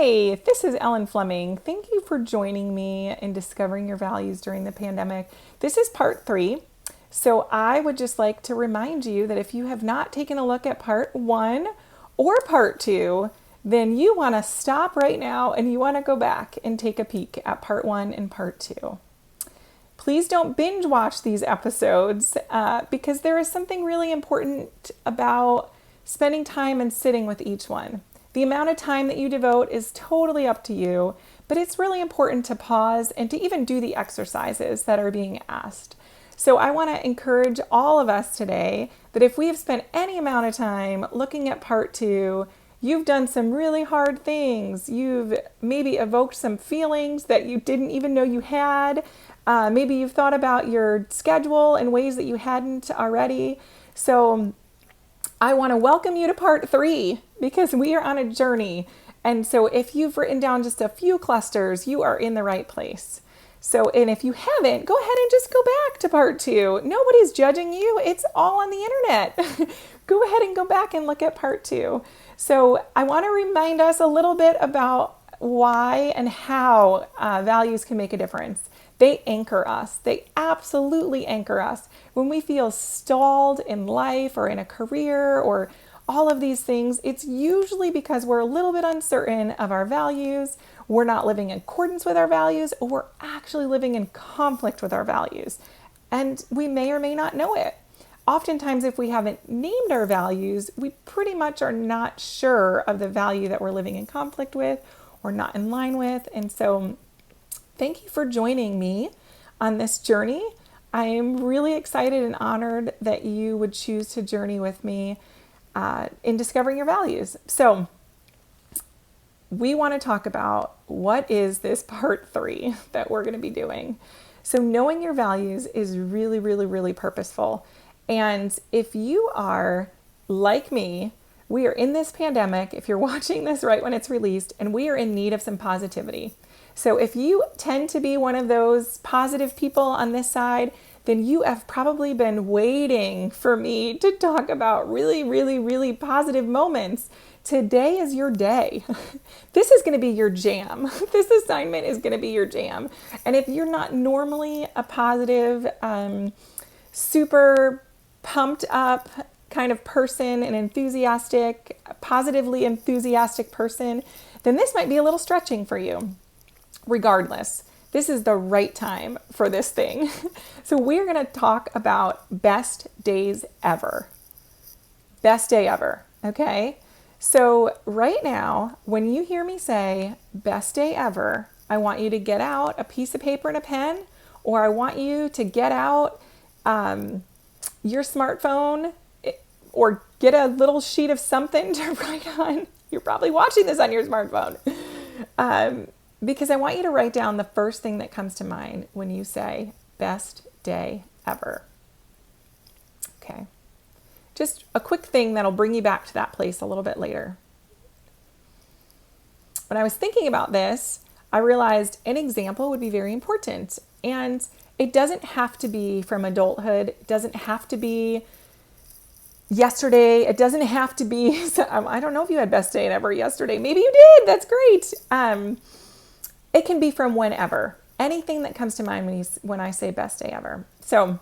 Hey, this is Ellen Fleming. Thank you for joining me in discovering your values during the pandemic. This is part 3. So I would just like to remind you that if you have not taken a look at part 1 or part 2, then you want to stop right now and you want to go back and take a peek at part 1 and part 2. Please don't binge watch these episodes because there is something really important about spending time and sitting with each one. The amount of time that you devote is totally up to you, but it's really important to pause and to even do the exercises that are being asked. So I want to encourage all of us today that if we have spent any amount of time looking at part 2, you've done some really hard things. You've maybe evoked some feelings that you didn't even know you had. Maybe you've thought about your schedule in ways that you hadn't already. So I want to welcome you to part 3 because we are on a journey. And so if you've written down just a few clusters, you are in the right place. So, and if you haven't, go ahead and just go back to part 2. Nobody's judging you. It's all on the internet. Go ahead and go back and look at part 2. So I want to remind us a little bit about why and how values can make a difference. They anchor us. They absolutely anchor us. When we feel stalled in life or in a career or all of these things, it's usually because we're a little bit uncertain of our values, we're not living in accordance with our values, or we're actually living in conflict with our values. And we may or may not know it. Oftentimes, if we haven't named our values, we pretty much are not sure of the value that we're living in conflict with or not in line with. And so thank you for joining me on this journey. I am really excited and honored that you would choose to journey with me in discovering your values. So we want to talk about what is this part 3 that we're going to be doing. So knowing your values is really, really, really purposeful. And if you are like me, we are in this pandemic, if you're watching this right when it's released, and we are in need of some positivity. So if you tend to be one of those positive people on this side, then you have probably been waiting for me to talk about really, really, really positive moments. Today is your day. This is going to be your jam. This assignment is going to be your jam. And if you're not normally a positive, super pumped up kind of person, an enthusiastic, positively enthusiastic person, then this might be a little stretching for you. Regardless, this is the right time for this thing. So we're going to talk about best days ever. Best day ever, okay? So right now, when you hear me say best day ever, I want you to get out a piece of paper and a pen, or I want you to get out your smartphone or get a little sheet of something to write on. You're probably watching this on your smartphone. Because I want you to write down the first thing that comes to mind when you say best day ever. Okay. Just a quick thing that'll bring you back to that place a little bit later. When I was thinking about this, I realized an example would be very important. And it doesn't have to be from adulthood. It doesn't have to be yesterday. It doesn't have to be, I don't know if you had best day ever yesterday. Maybe you did. That's great. It can be from whenever. Anything that comes to mind when I say best day ever. So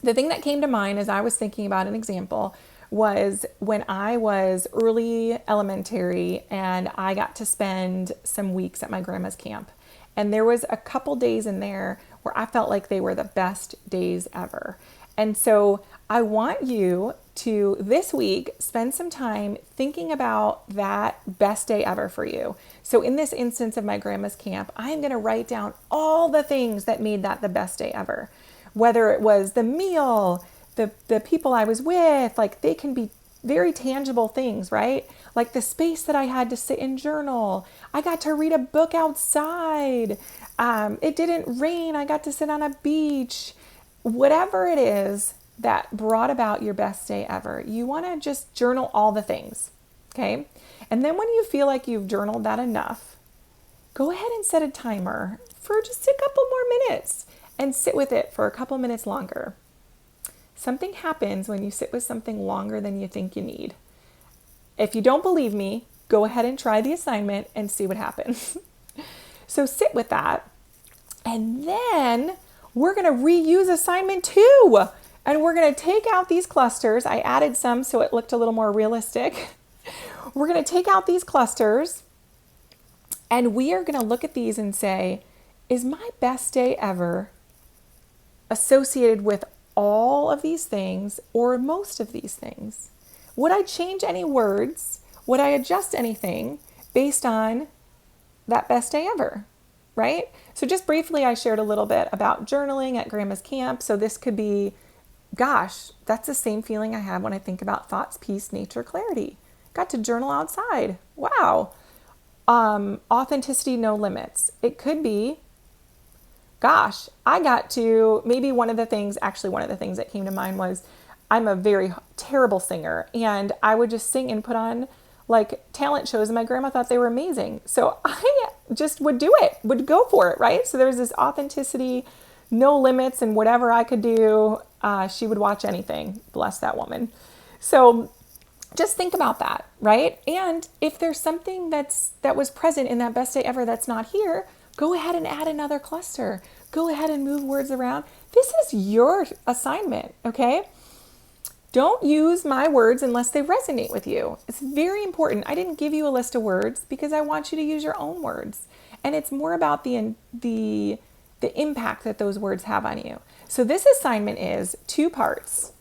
the thing that came to mind as I was thinking about an example was when I was early elementary and I got to spend some weeks at my grandma's camp. And there was a couple days in there where I felt like they were the best days ever. And so I want you to this week spend some time thinking about that best day ever for you. So in this instance of my grandma's camp, I'm going to write down all the things that made that the best day ever. Whether it was the meal, the people I was with, like they can be very tangible things, right? Like the space that I had to sit and journal. I got to read a book outside. It didn't rain. I got to sit on a beach. Whatever it is that brought about your best day ever, you want to just journal all the things, okay? And then when you feel like you've journaled that enough, go ahead and set a timer for just a couple more minutes and sit with it for a couple minutes longer. Something happens when you sit with something longer than you think you need. If you don't believe me, go ahead and try the assignment and see what happens. So sit with that. And then we're going to reuse assignment 2. And we're going to take out these clusters. I added some so it looked a little more realistic. We're going to take out these clusters and we are going to look at these and say, is my best day ever associated with all of these things or most of these things? Would I change any words? Would I adjust anything based on that best day ever, right? So just briefly, I shared a little bit about journaling at Grandma's Camp. So this could be, gosh, that's the same feeling I have when I think about thoughts, peace, nature, clarity. Got to journal outside. Wow. Authenticity, no limits. It could be, gosh, I got to, maybe one of the things that came to mind was I'm a very terrible singer and I would just sing and put on like talent shows and my grandma thought they were amazing. So I just would do it, would go for it, right? So there's this authenticity, no limits, and whatever I could do, she would watch anything. Bless that woman. So just think about that, right? And if there's something that was present in that best day ever that's not here, go ahead and add another cluster. Go ahead and move words around. This is your assignment, okay? Don't use my words unless they resonate with you. It's very important. I didn't give you a list of words because I want you to use your own words. And it's more about the impact that those words have on you. So this assignment is two parts.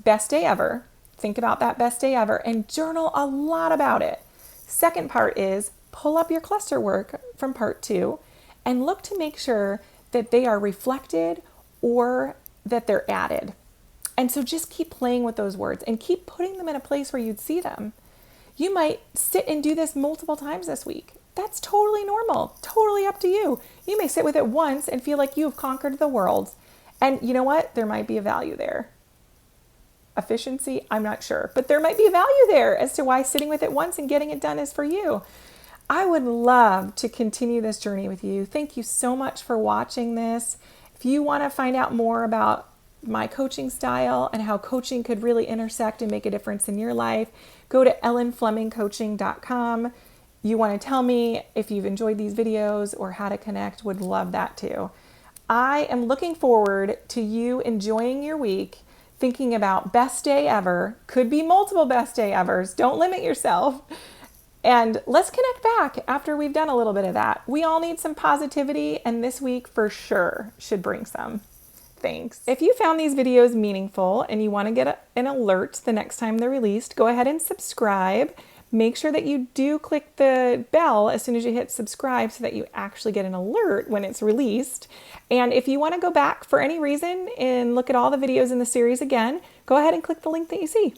Best day ever. Think about that best day ever and journal a lot about it. Second part is pull up your cluster work from part 2 and look to make sure that they are reflected or that they're added. And so just keep playing with those words and keep putting them in a place where you'd see them. You might sit and do this multiple times this week. That's totally normal, totally up to you. You may sit with it once and feel like you have conquered the world. And you know what? There might be a value there. Efficiency, I'm not sure, but there might be a value there as to why sitting with it once and getting it done is for you. I would love to continue this journey with you. Thank you so much for watching this. If you want to find out more about my coaching style and how coaching could really intersect and make a difference in your life, go to ellenflemingcoaching.com. You want to tell me if you've enjoyed these videos or how to connect, would love that too. I am looking forward to you enjoying your week, thinking about best day ever, could be multiple best day evers. Don't limit yourself. And let's connect back after we've done a little bit of that. We all need some positivity, and this week for sure should bring some. Thanks. If you found these videos meaningful and you want to get an alert the next time they're released, go ahead and subscribe. Make sure that you do click the bell as soon as you hit subscribe so that you actually get an alert when it's released. And if you want to go back for any reason and look at all the videos in the series again, go ahead and click the link that you see.